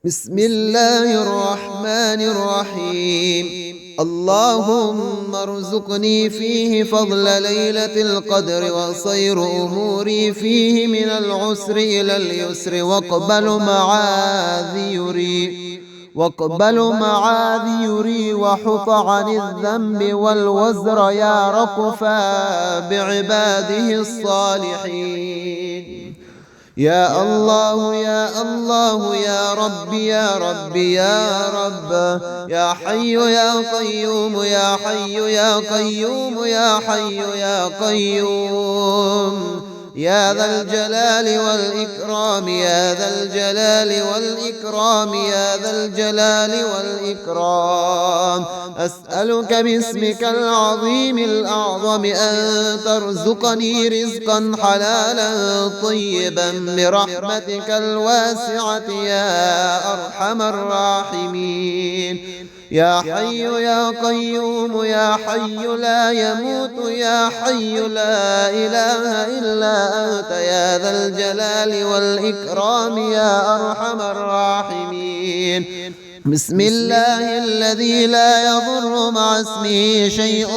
بسم الله الرحمن الرحيم. اللهم ارزقني فيه فضل ليلة القدر وصير أموري فيه من العسر إلى اليسر واقبل معاذيري وحط عن الذنب والوزر يا رقفا بعباده الصالحين. يا الله يا الله يا ربي يا ربي يا رب، يا حي يا قيوم يا حي يا قيوم يا حي يا قيوم، يا ذا الجلال والإكرام يا ذا الجلال والإكرام يا ذا الجلال والإكرام. أسألك باسمك العظيم الأعظم أن ترزقني رزقا حلالا طيبا برحمتك الواسعة يا أرحم الراحمين. يا حي يا قيوم يا حي لا يموت يا حي لا إله إلا أنت يا ذا الجلال والإكرام يا أرحم الراحمين. بسم الله الذي لا يضر مع اسمه شيء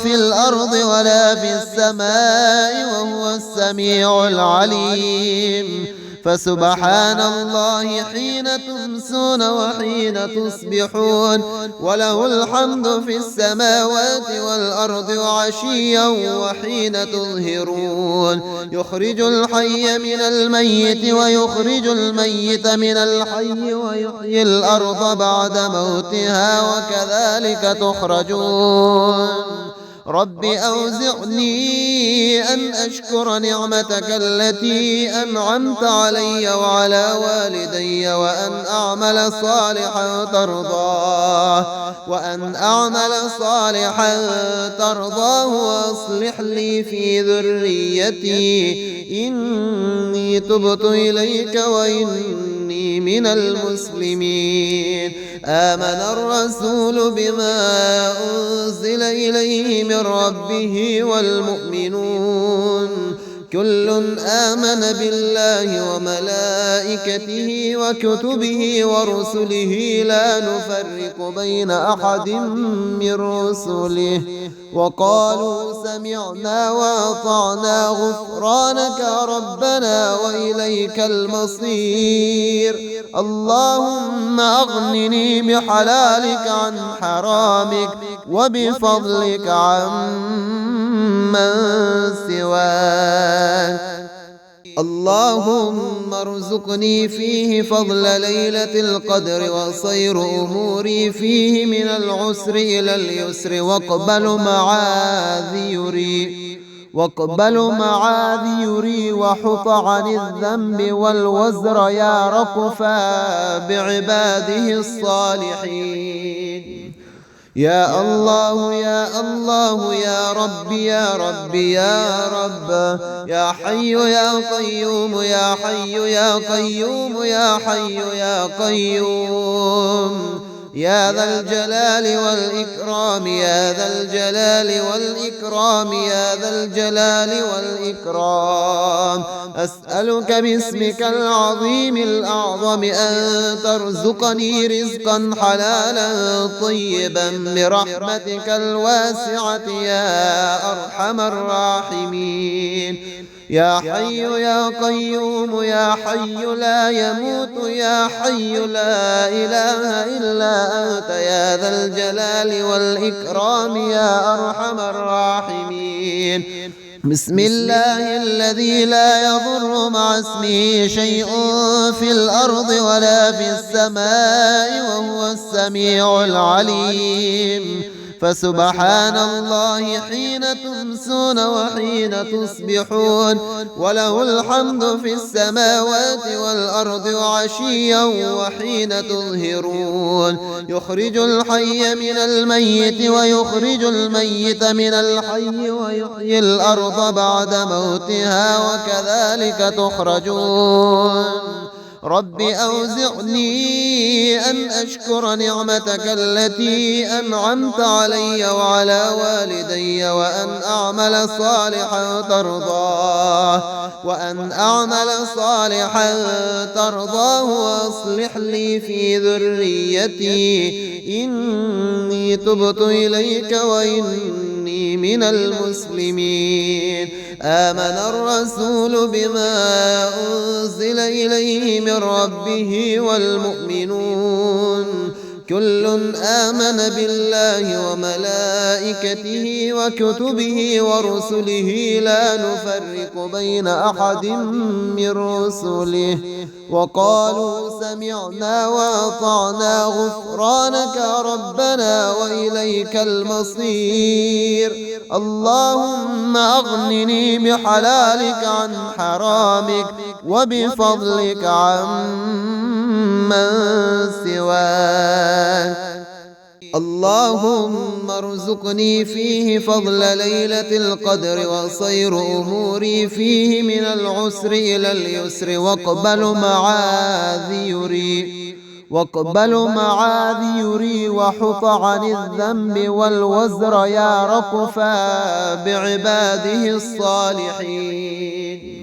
في الأرض ولا في السماء وهو السميع العليم. فسبحان الله حين تمسون وحين تصبحون، وله الحمد في السماوات والأرض وعشيا وحين تظهرون. يخرج الحي من الميت ويخرج الميت من الحي ويحيي الأرض بعد موتها وكذلك تخرجون. رب أوزعني أن أشكر نعمتك التي أنعمت علي وعلى والدي وأن أعمل صالحا ترضاه وأصلح لي في ذريتي إني تبت إليك وإني من المسلمين. آمن الرسول بما أنزل إليه من ربه والمؤمنون كل آمن بالله وملائكته وكتبه ورسله لا نفرق بين أحد من رسله وقالوا سمعنا وأطعنا غفرانك ربنا وإليك المصير. اللهم أغنني بحلالك عن حرامك وبفضلك عمن سواك. اللهم ارزقني فيه فضل ليلة القدر وصير أموري فيه من العسر إلى اليسر واقبل معاذيري وحط عن الذنب والوزر يا رقفا بعباده الصالحين. يا الله يا الله يا ربي يا ربي يا رب، يا حي يا قيوم يا حي يا قيوم يا حي يا قيوم، يا ذا الجلال والإكرام يا ذا الجلال والإكرام يا ذا الجلال والإكرام. أسألك باسمك العظيم الأعظم أن ترزقني رزقا حلالا طيبا برحمتك الواسعة يا أرحم الراحمين. يا حي يا قيوم يا حي لا يموت يا حي لا إله إلا أنت يا ذا الجلال والإكرام يا أرحم الراحمين. بسم الله الذي لا يضر مع اسمه شيء في الأرض ولا في السماء وهو السميع العليم. فسبحان الله حين تمسون وحين تصبحون، وله الحمد في السماوات والأرض وعشيا وحين تظهرون. يخرج الحي من الميت ويخرج الميت من الحي ويحيي الأرض بعد موتها وكذلك تخرجون. رب أوزعني أن أشكر نعمتك التي أنعمت علي وعلى والدي وأن أعمل صالحا ترضاه وأصلح لي في ذريتي إني تبت إليك وإني من المسلمين. آمن الرسول بما أنزل إليه من ربه والمؤمنون كل آمن بالله وملائكته وكتبه ورسله لا نفرق بين أحد من رسله وقالوا سمعنا وأطعنا غفرانك ربنا وإليك المصير. اللهم أغنني بحلالك عن حرامك وبفضلك عن من سواك. اللهم ارزقني فيه فضل ليلة القدر وصير أموري فيه من العسر إلى اليسر واقبل معاذيري وحط عن الذنب والوزر يا رقفا بعباده الصالحين.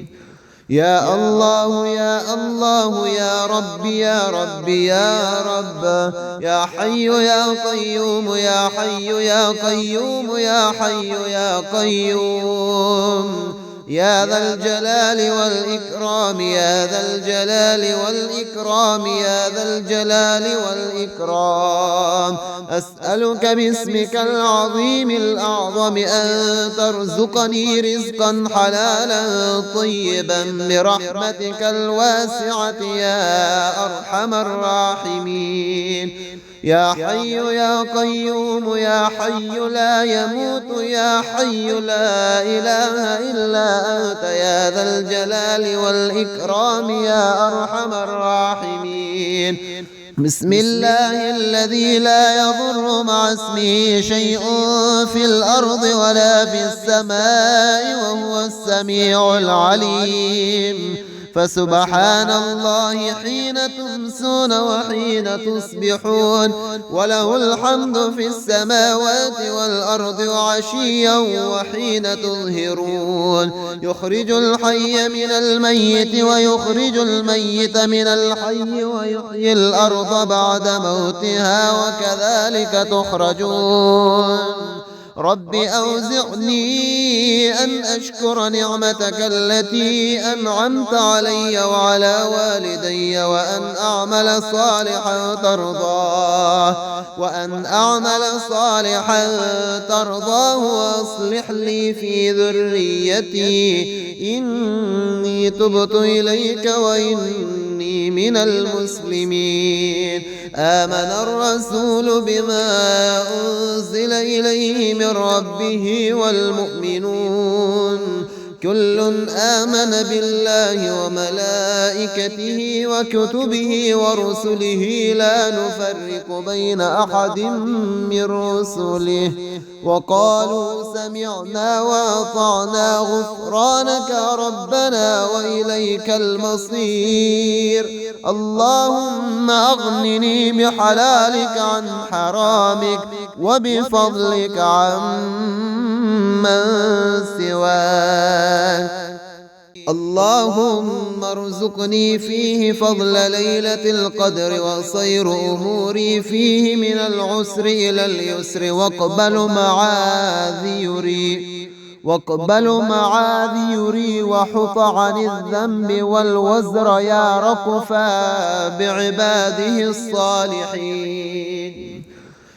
يا الله يا الله يا ربي يا ربي يا رب يا حي يا قيوم يا حي يا قيوم يا حي يا قيوم يا ذا الجلال والإكرام يا ذا الجلال والإكرام يا ذا الجلال والإكرام. أسألك باسمك العظيم الأعظم أن ترزقني رزقا حلالا طيبا برحمتك الواسعة يا أرحم الراحمين. يا حي يا قيوم يا حي لا يموت يا حي لا إله إلا أنت يا ذا الجلال والإكرام يا أرحم الراحمين. بسم الله الذي لا يضر مع اسمه شيء في الأرض ولا في السماء وهو السميع العليم. فسبحان الله حين تمسون وحين تصبحون وله الحمد في السماوات والأرض وعشيا وحين تظهرون. يخرج الحي من الميت ويخرج الميت من الحي ويحيي الأرض بعد موتها وكذلك تخرجون. رب أوزعني أن أشكر نعمتك التي أنعمت علي وعلى والدي وأن أعمل صالحا ترضاه وأصلح لي في ذريتي إني تبت إليك وإني من المسلمين. آمن الرسول بما أنزل إليه من ربه والمؤمنون كل آمن بالله وملائكته وكتبه ورسله لا نفرق بين أحد من رسله وقالوا سمعنا وأطعنا غفرانك ربنا وإليك المصير. اللهم أغنني بحلالك عن حرامك وبفضلك عن من سواك. اللهم ارزقني فيه فضل ليلة القدر وصير أموري فيه من العسر إلى اليسر واقبل معاذيري وحط عن الذنب والوزر يا رقفا بعباده الصالحين.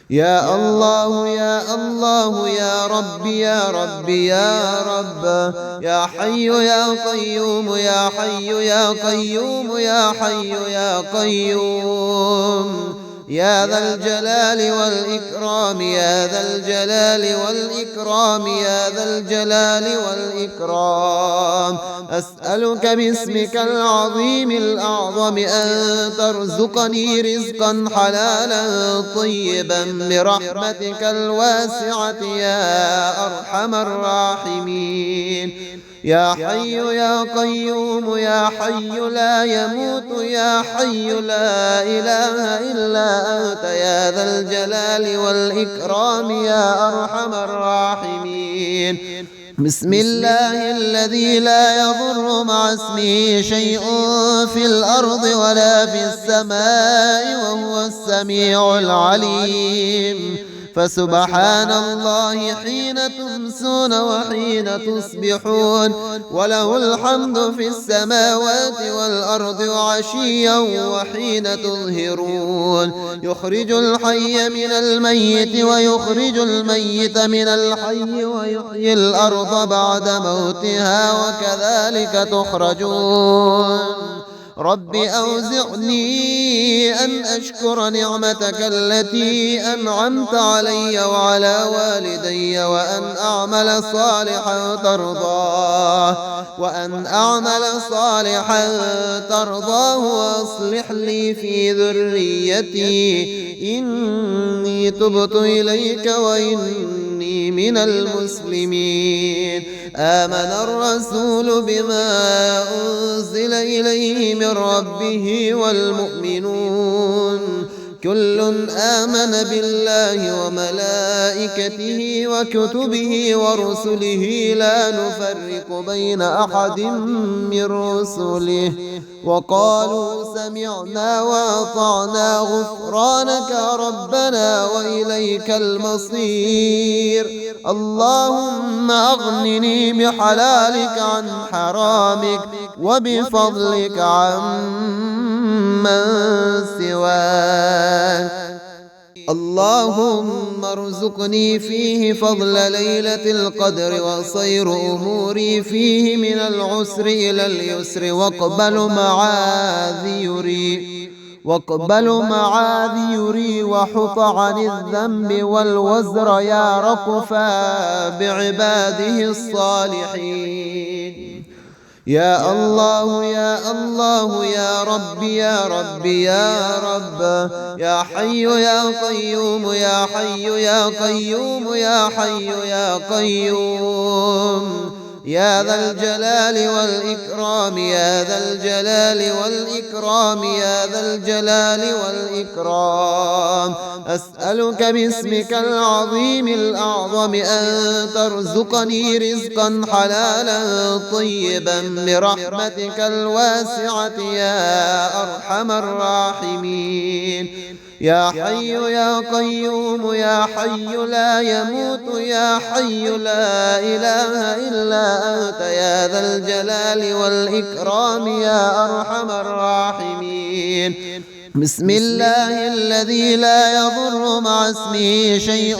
يا الله يا الله يا ربي يا ربي يا رب يا حي يا قيوم يا حي يا قيوم يا حي يا قيوم يا ذا الجلال والإكرام يا ذا الجلال والإكرام يا ذا الجلال والإكرام. أسألك باسمك العظيم الأعظم أن ترزقني رزقا حلالا طيبا برحمتك الواسعة يا أرحم الراحمين. يا حي يا قيوم يا حي لا يموت يا حي لا إله إلا أنت يا ذا الجلال والإكرام يا أرحم الراحمين. بسم الله الذي لا يضر مع اسمه شيء في الأرض ولا في السماء وهو السميع العليم. فسبحان الله حين تمسون وحين تصبحون وله الحمد في السماوات والأرض وعشيا وحين تظهرون. يخرج الحي من الميت ويخرج الميت من الحي ويحيي الأرض بعد موتها وكذلك تخرجون. رب أوزعني أن أشكر نعمتك التي أنعمت علي وعلى والدي وأن أعمل صالحا ترضاه وأصلح لي في ذريتي إني تبت إليك وإني من المسلمين. آمن الرسول بما أنزل إليه من ربه والمؤمنون كل آمن بالله وملائكته وكتبه ورسله لا نفرق بين أحد من رسله وقالوا سمعنا وأطعنا غفرانك ربنا وإليك المصير. اللهم أغنني بحلالك عن حرامك وبفضلك عمن سواك. اللهم ارزقني فيه فضل ليلة القدر وصير أموري فيه من العسر إلى اليسر واقبل معاذيري وحط عن الذنب والوزر يا رقفا بعباده الصالحين. يا الله يا الله يا رب يا رب يا رب يا حي يا قيوم يا حي يا قيوم يا حي يا قيوم يا ذا الجلال والإكرام يا ذا الجلال والإكرام يا ذا الجلال والإكرام. أسألك باسمك العظيم الأعظم أن ترزقني رزقا حلالا طيبا برحمتك الواسعة يا أرحم الراحمين. يا حي يا قيوم يا حي لا يموت يا حي لا إله إلا أنت يا ذا الجلال والإكرام يا أرحم الراحمين. بسم الله الذي لا يضر مع اسمه شيء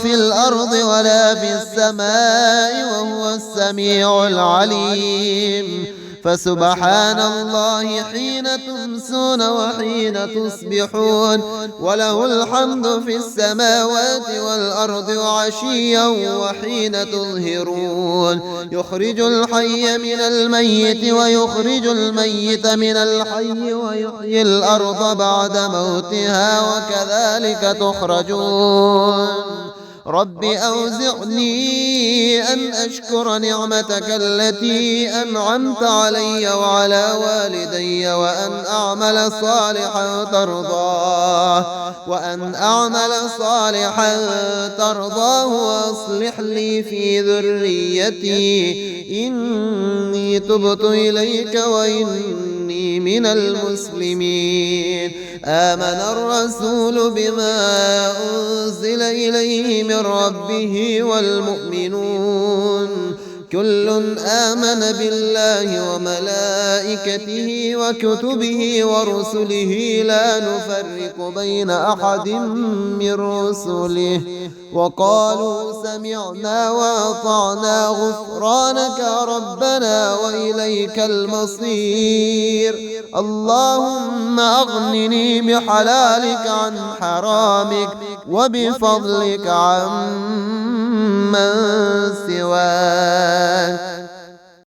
في الأرض ولا في السماء وهو السميع العليم. فسبحان الله حين تمسون وحين تصبحون وله الحمد في السماوات والأرض وعشيا وحين تظهرون. يخرج الحي من الميت ويخرج الميت من الحي ويحيي الأرض بعد موتها وكذلك تخرجون. رب أوزعني أن أشكر نعمتك التي أنعمت علي وعلى والدي وأن أعمل صالحا ترضاه وأصلح لي في ذريتي إني تبت إليك وإني من المسلمين. آمن الرسول بما أنزل إليه من ربه والمؤمنون كل آمن بالله وملائكته وكتبه ورسله لا نفرق بين أحد من رسله وقالوا سمعنا وأطعنا غفرانك ربنا وإليك المصير. اللهم أغنني بحلالك عن حرامك وبفضلك عمن سواك.